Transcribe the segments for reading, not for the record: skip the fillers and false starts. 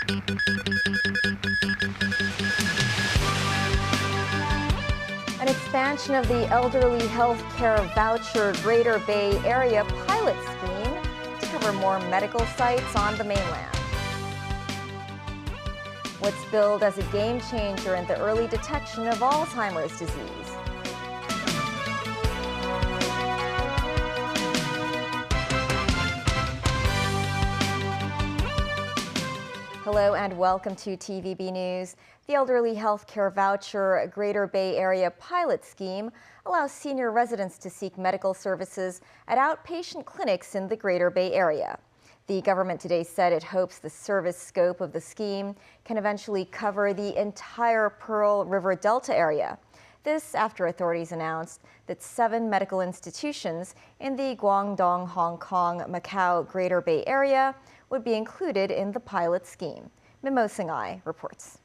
An expansion of the elderly health care voucher Greater Bay Area pilot scheme to cover more medical sites on the mainland. What's billed as a game changer in the early detection of Alzheimer's disease. Hello and welcome to TVB News. The Elderly Health Care Voucher Greater Bay Area pilot scheme allows senior residents to seek medical services at outpatient clinics in the Greater Bay Area. The government today said it hopes the service scope of the scheme can eventually cover the entire Pearl River Delta area. This after authorities announced that 7 medical institutions in the Guangdong, Hong Kong, Macau Greater Bay Area would be included in the pilot scheme. Mimo Singhai reports.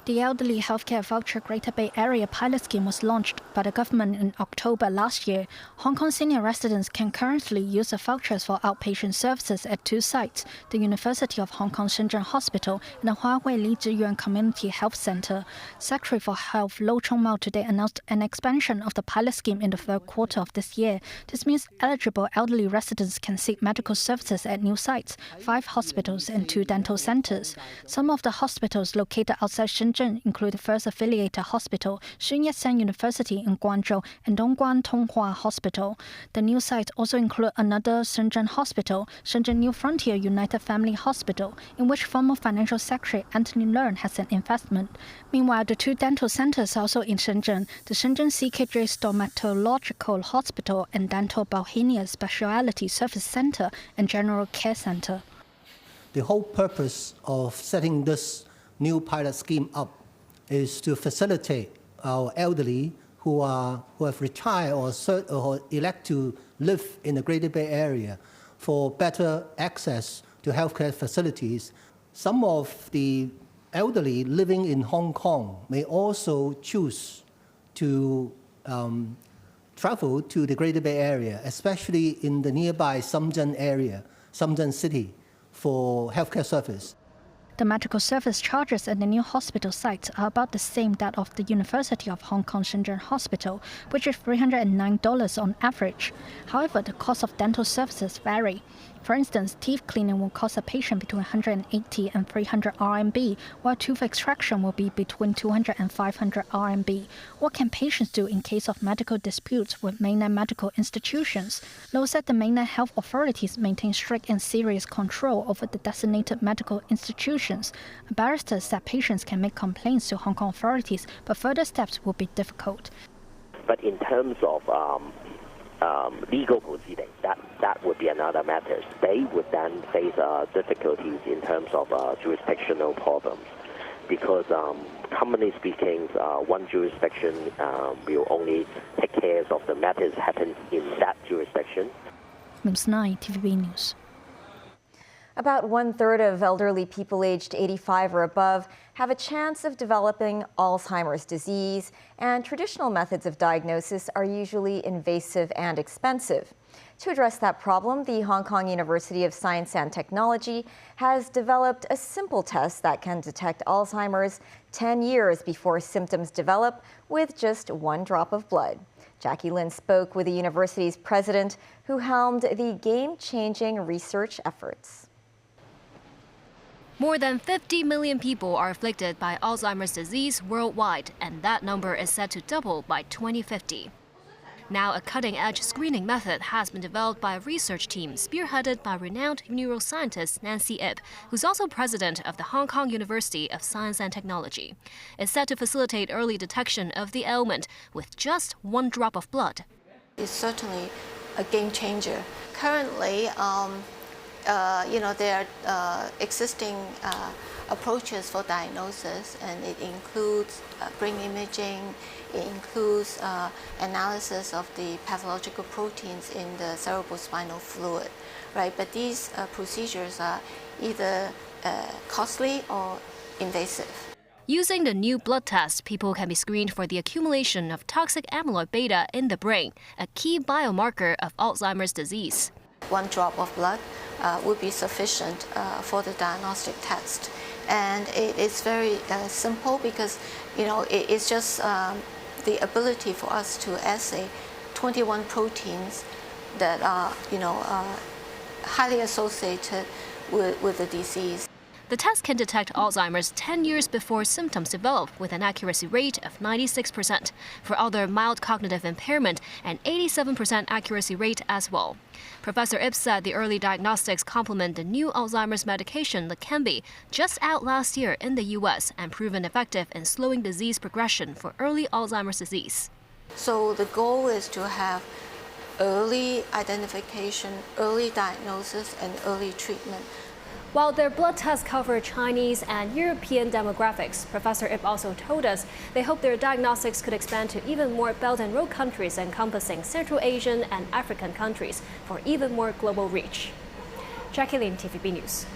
The Elderly Healthcare Voucher Greater Bay Area pilot scheme was launched by the government in October last year. Hong Kong senior residents can currently use the vouchers for outpatient services at 2 sites, the University of Hong Kong Shenzhen Hospital and the Huawei Li Zhiyuan Community Health Center. Secretary for Health Lo Chongmao today announced an expansion of the pilot scheme in the third quarter of this year. This means eligible elderly residents can seek medical services at new sites, 5 hospitals and 2 dental centers. Some of the hospitals located outside Shenzhen include the first affiliated hospital, Sun Yat-sen University in Guangzhou, and Dongguan Tonghua Hospital. The new sites also include another Shenzhen Hospital, Shenzhen New Frontier United Family Hospital, in which former Financial Secretary Anthony Leung has an investment. Meanwhile, the 2 dental centers are also in Shenzhen, the Shenzhen CKJ Stomatological Hospital and Dental Bohemia Specialty Service Center and General Care Center. The whole purpose of setting this new pilot scheme up is to facilitate our elderly who have retired or elect to live in the Greater Bay Area for better access to healthcare facilities. Some of the elderly living in Hong Kong may also choose to travel to the Greater Bay Area, especially in the nearby Shenzhen area, Shenzhen City, for healthcare service. The medical service charges at the new hospital sites are about the same that of the University of Hong Kong Shenzhen Hospital, which is $309 on average. However, the cost of dental services vary. For instance, teeth cleaning will cost a patient between 180 and 300 RMB, while tooth extraction will be between 200 and 500 RMB. What can patients do in case of medical disputes with mainland medical institutions? Lo said the mainland health authorities maintain strict and serious control over the designated medical institutions. A barrister said patients can make complaints to Hong Kong authorities, but further steps will be difficult. But in terms of legal proceedings, that would be another matter. They would then face difficulties in terms of jurisdictional problems, because commonly speaking, one jurisdiction will only take care of the matters happen in that jurisdiction. News 9, TVB News. About 1/3 of elderly people aged 85 or above have a chance of developing Alzheimer's disease, and traditional methods of diagnosis are usually invasive and expensive. To address that problem, the Hong Kong University of Science and Technology has developed a simple test that can detect Alzheimer's 10 years before symptoms develop with just 1 drop of blood. Jackie Lin spoke with the university's president, who helmed the game-changing research efforts. More than 50 million people are afflicted by Alzheimer's disease worldwide, and that number is set to double by 2050. Now, a cutting-edge screening method has been developed by a research team spearheaded by renowned neuroscientist Nancy Ip, who's also president of the Hong Kong University of Science and Technology. It's set to facilitate early detection of the ailment with just 1 drop of blood. It's certainly a game changer. Currently, there are existing approaches for diagnosis, and it includes brain imaging, it includes analysis of the pathological proteins in the cerebrospinal fluid, right? But these procedures are either costly or invasive. Using the new blood test, people can be screened for the accumulation of toxic amyloid beta in the brain, a key biomarker of Alzheimer's disease. 1 drop of blood would be sufficient for the diagnostic test. And it's very simple because, it's just the ability for us to assay 21 proteins that are, highly associated with the disease. The test can detect Alzheimer's 10 years before symptoms develop with an accuracy rate of 96%. For other mild cognitive impairment, an 87% accuracy rate as well. Professor Ip said the early diagnostics complement the new Alzheimer's medication Leqembi, just out last year in the U.S. and proven effective in slowing disease progression for early Alzheimer's disease. So the goal is to have early identification, early diagnosis, and early treatment. While their blood tests cover Chinese and European demographics, Professor Ip also told us they hope their diagnostics could expand to even more Belt and Road countries encompassing Central Asian and African countries for even more global reach. Jackie Lin, TVB News.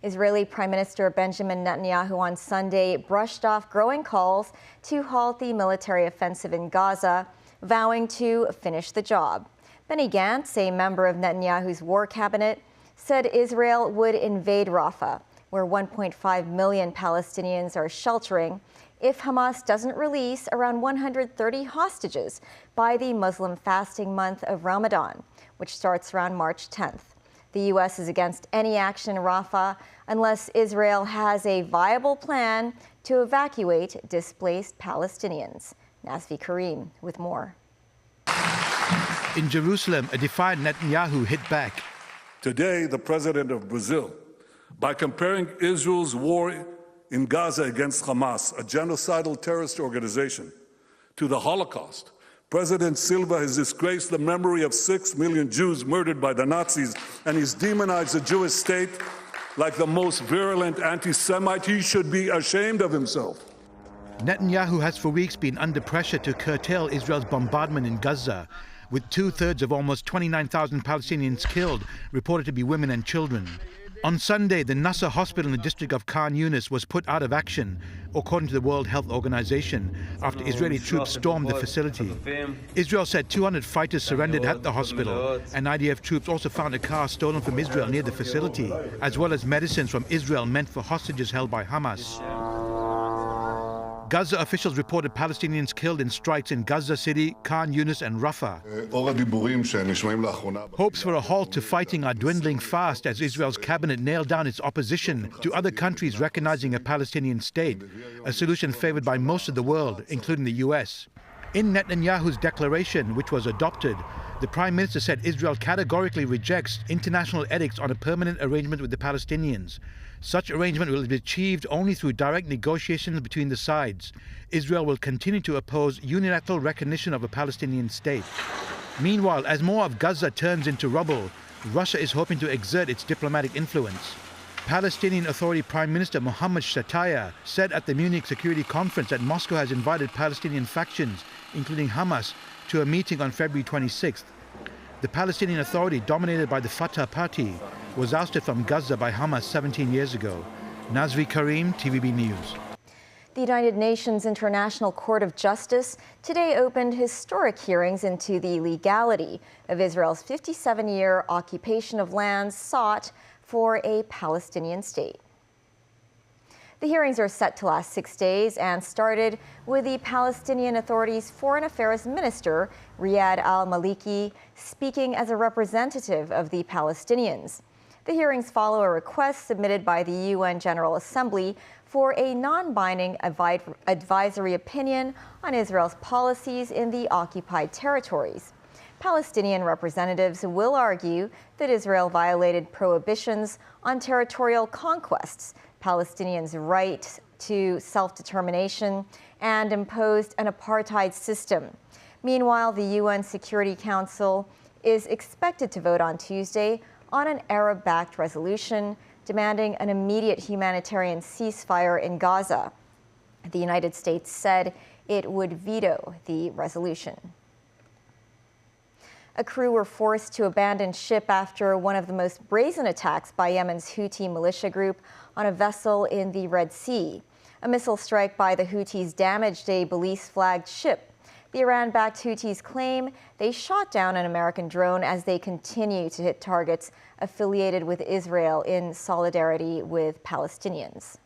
Israeli Prime Minister Benjamin Netanyahu on Sunday brushed off growing calls to halt the military offensive in Gaza, vowing to finish the job. Benny Gantz, a member of Netanyahu's war cabinet, said Israel would invade Rafah, where 1.5 million Palestinians are sheltering, if Hamas doesn't release around 130 hostages by the Muslim fasting month of Ramadan, which starts around March 10th. The U.S. is against any action in Rafah unless Israel has a viable plan to evacuate displaced Palestinians. Nazvi Karim with more. In Jerusalem, a defiant Netanyahu hit back. Today, the president of Brazil, by comparing Israel's war in Gaza against Hamas, a genocidal terrorist organization, to the Holocaust, President Silva has disgraced the memory of 6 million Jews murdered by the Nazis, and he's demonized the Jewish state like the most virulent anti-Semite. He should be ashamed of himself. Netanyahu has for weeks been under pressure to curtail Israel's bombardment in Gaza, with 2/3 of almost 29,000 Palestinians killed, reported to be women and children. On Sunday, the Nasser hospital in the district of Khan Yunis was put out of action, according to the World Health Organization, after Israeli troops stormed the facility. Israel said 200 fighters surrendered at the hospital, and IDF troops also found a car stolen from Israel near the facility, as well as medicines from Israel meant for hostages held by Hamas. Gaza officials reported Palestinians killed in strikes in Gaza City, Khan Yunis and Rafah. Hopes for a halt to fighting are dwindling fast as Israel's cabinet nailed down its opposition to other countries recognizing a Palestinian state, a solution favored by most of the world, including the U.S. In Netanyahu's declaration, which was adopted, the Prime Minister said Israel categorically rejects international edicts on a permanent arrangement with the Palestinians. Such arrangement will be achieved only through direct negotiations between the sides. Israel will continue to oppose unilateral recognition of a Palestinian state. Meanwhile, as more of Gaza turns into rubble, Russia is hoping to exert its diplomatic influence. Palestinian Authority Prime Minister Mohammed Shataya said at the Munich Security Conference that Moscow has invited Palestinian factions, including Hamas, to a meeting on February 26th. The Palestinian Authority, dominated by the Fatah Party, was ousted from Gaza by Hamas 17 years ago. Nazvi Karim, TVB News. The United Nations International Court of Justice today opened historic hearings into the legality of Israel's 57-year occupation of lands sought for a Palestinian state. The hearings are set to last 6 days and started with the Palestinian Authority's Foreign Affairs Minister, Riyad al-Maliki, speaking as a representative of the Palestinians. The hearings follow a request submitted by the UN General Assembly for a non-binding advisory opinion on Israel's policies in the occupied territories. Palestinian representatives will argue that Israel violated prohibitions on territorial conquests, Palestinians' right to self-determination, and imposed an apartheid system. Meanwhile, the UN Security Council is expected to vote on Tuesday on an Arab-backed resolution demanding an immediate humanitarian ceasefire in Gaza. The United States said it would veto the resolution. A crew were forced to abandon ship after one of the most brazen attacks by Yemen's Houthi militia group on a vessel in the Red Sea. A missile strike by the Houthis damaged a Belize-flagged ship. The Iran-backed Houthis claim they shot down an American drone as they continue to hit targets affiliated with Israel in solidarity with Palestinians.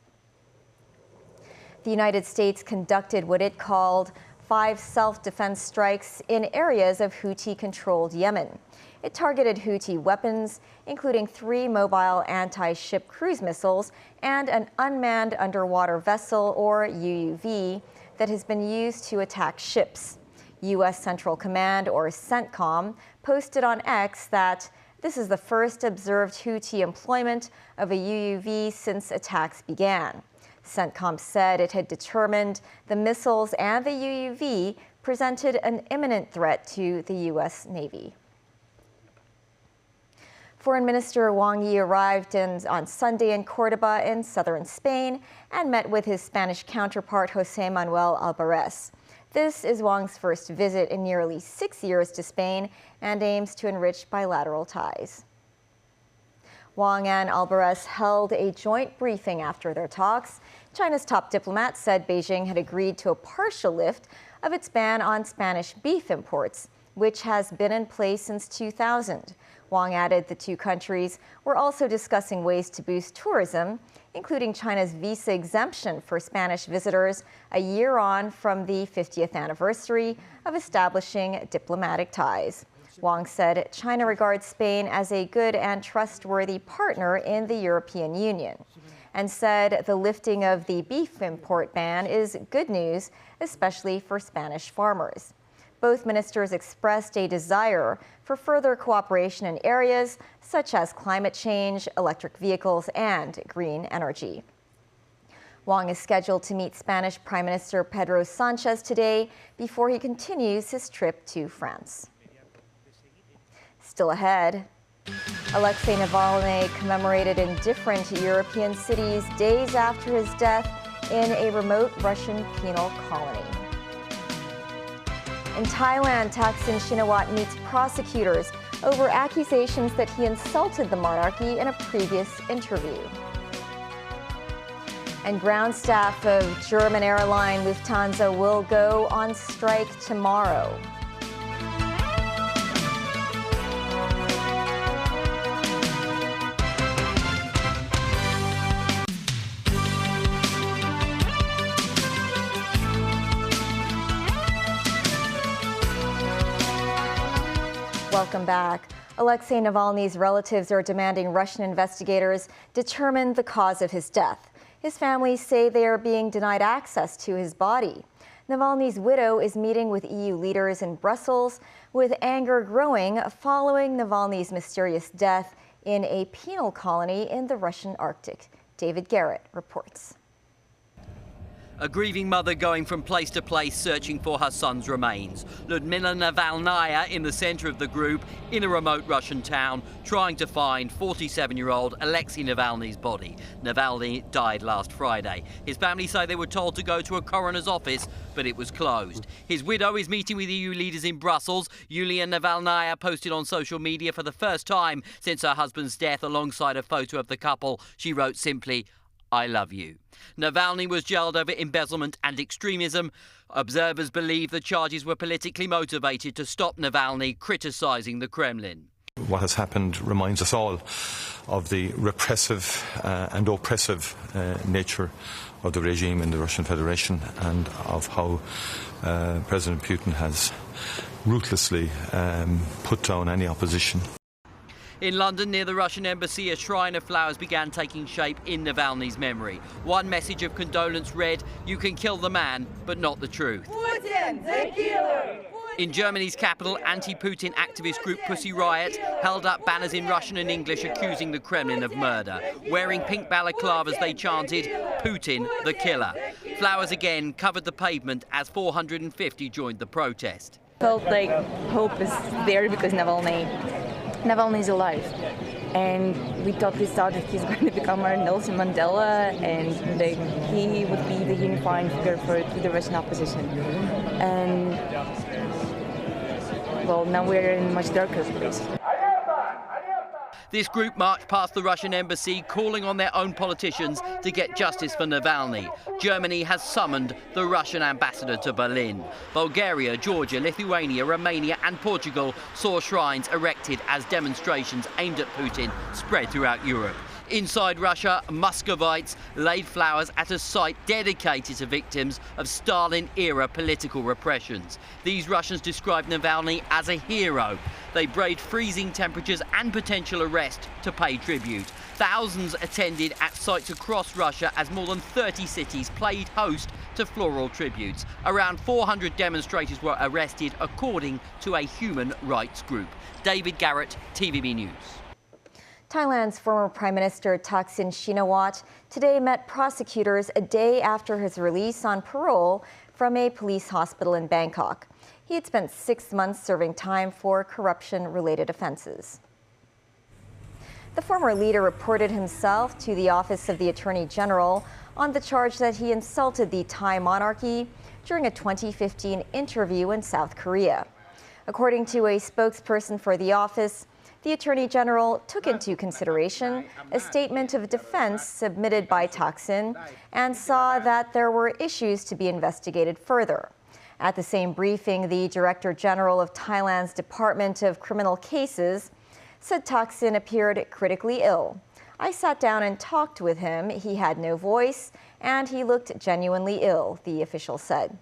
The United States conducted what it called 5 self-defense strikes in areas of Houthi-controlled Yemen. It targeted Houthi weapons, including 3 mobile anti-ship cruise missiles and an unmanned underwater vessel, or UUV, that has been used to attack ships. U.S. Central Command, or CENTCOM, posted on X that this is the first observed Houthi employment of a UUV since attacks began. CENTCOM said it had determined the missiles and the UUV presented an imminent threat to the U.S. Navy. Foreign Minister Wang Yi arrived on Sunday in Cordoba in southern Spain and met with his Spanish counterpart José Manuel Alvarez. This is Wang's first visit in nearly 6 years to Spain and aims to enrich bilateral ties. Wang and Alvarez held a joint briefing after their talks. China's top diplomat said Beijing had agreed to a partial lift of its ban on Spanish beef imports, which has been in place since 2000. Wang added the two countries were also discussing ways to boost tourism, including China's visa exemption for Spanish visitors a year on from the 50th anniversary of establishing diplomatic ties. Wang said China regards Spain as a good and trustworthy partner in the European Union, and said the lifting of the beef import ban is good news, especially for Spanish farmers. Both ministers expressed a desire for further cooperation in areas such as climate change, electric vehicles, and green energy. Wang is scheduled to meet Spanish Prime Minister Pedro Sanchez today before he continues his trip to France. Still ahead, Alexei Navalny commemorated in different European cities days after his death in a remote Russian penal colony. In Thailand, Thaksin Shinawatra meets prosecutors over accusations that he insulted the monarchy in a previous interview. And ground staff of German airline Lufthansa will go on strike tomorrow. Welcome back. Alexei Navalny's relatives are demanding Russian investigators determine the cause of his death. His family say they are being denied access to his body. Navalny's widow is meeting with EU leaders in Brussels, with anger growing following Navalny's mysterious death in a penal colony in the Russian Arctic. David Garrett reports. A grieving mother going from place to place searching for her son's remains. Lyudmila Navalnaya in the centre of the group in a remote Russian town trying to find 47-year-old Alexei Navalny's body. Navalny died last Friday. His family say they were told to go to a coroner's office, but it was closed. His widow is meeting with EU leaders in Brussels. Yulia Navalnaya posted on social media for the first time since her husband's death alongside a photo of the couple. She wrote simply, "I love you." Navalny was jailed over embezzlement and extremism. Observers believe the charges were politically motivated to stop Navalny criticising the Kremlin. What has happened reminds us all of the repressive and oppressive nature of the regime in the Russian Federation and of how President Putin has ruthlessly put down any opposition. In London, near the Russian embassy, a shrine of flowers began taking shape in Navalny's memory. One message of condolence read, "You can kill the man, but not the truth." Putin, the killer! In Germany's capital, anti-Putin activist group Pussy Riot held up banners in Russian and English accusing the Kremlin of murder. Wearing pink balaclavas, they chanted, "Putin, the killer." Flowers again covered the pavement as 450 joined the protest. Felt like hope is there because Navalny is alive, and we totally thought that he's going to become our Nelson Mandela and that he would be the unifying figure for the Russian opposition. And well, now we're in a much darker place. This group marched past the Russian embassy, calling on their own politicians to get justice for Navalny. Germany has summoned the Russian ambassador to Berlin. Bulgaria, Georgia, Lithuania, Romania and Portugal saw shrines erected as demonstrations aimed at Putin spread throughout Europe. Inside Russia, Muscovites laid flowers at a site dedicated to victims of Stalin-era political repressions. These Russians described Navalny as a hero. They braved freezing temperatures and potential arrest to pay tribute. Thousands attended at sites across Russia as more than 30 cities played host to floral tributes. Around 400 demonstrators were arrested, according to a human rights group. David Garrett, TVB News. Thailand's former Prime Minister Thaksin Shinawatra today met prosecutors a day after his release on parole from a police hospital in Bangkok. He had spent 6 months serving time for corruption-related offenses. The former leader reported himself to the Office of the Attorney General on the charge that he insulted the Thai monarchy during a 2015 interview in South Korea. According to a spokesperson for the office, the Attorney General took into consideration a statement of defense submitted by Thaksin and saw that there were issues to be investigated further. At the same briefing, the Director General of Thailand's Department of Criminal Cases said Thaksin appeared critically ill. I sat down and talked with him. He had no voice and he looked genuinely ill, the official said.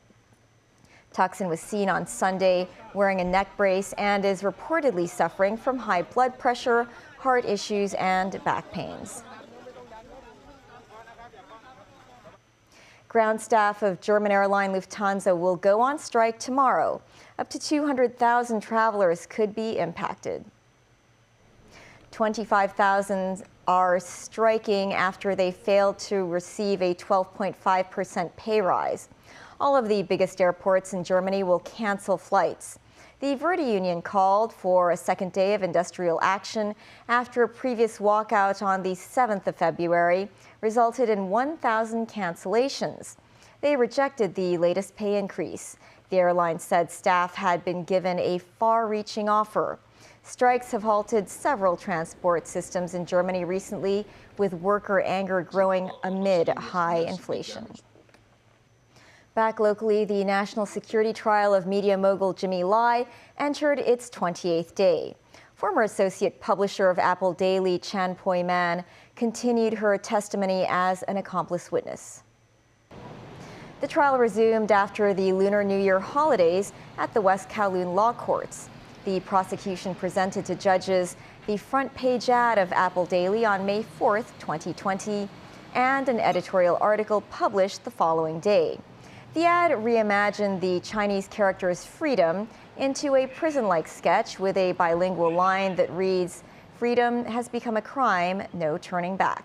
Thaksin was seen on Sunday wearing a neck brace and is reportedly suffering from high blood pressure, heart issues, and back pains. Ground staff of German airline Lufthansa will go on strike tomorrow. Up to 200,000 travelers could be impacted. 25,000 are striking after they failed to receive a 12.5% pay rise. All of the biggest airports in Germany will cancel flights. The Verdi union called for a second day of industrial action after a previous walkout on the 7th of February resulted in 1,000 cancellations. They rejected the latest pay increase. The airline said staff had been given a far-reaching offer. Strikes have halted several transport systems in Germany recently, with worker anger growing amid high inflation. Back locally, the national security trial of media mogul Jimmy Lai entered its 28th day. Former associate publisher of Apple Daily, Chan Poi-man, continued her testimony as an accomplice witness. The trial resumed after the Lunar New Year holidays at the West Kowloon Law Courts. The prosecution presented to judges the front page ad of Apple Daily on May 4th, 2020, and an editorial article published the following day. The ad reimagined the Chinese characters freedom into a prison-like sketch with a bilingual line that reads, "Freedom has become a crime, no turning back."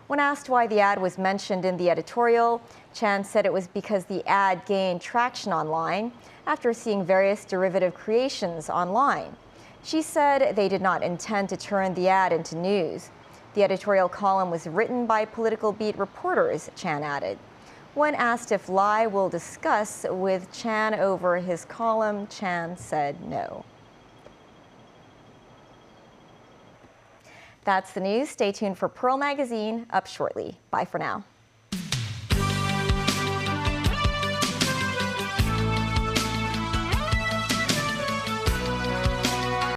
When asked why the ad was mentioned in the editorial, Chan said it was because the ad gained traction online after seeing various derivative creations online. She said they did not intend to turn the ad into news. The editorial column was written by political beat reporters, Chan added. When asked if Lai will discuss with Chan over his column, Chan said no. That's the news. Stay tuned for Pearl Magazine up shortly. Bye for now.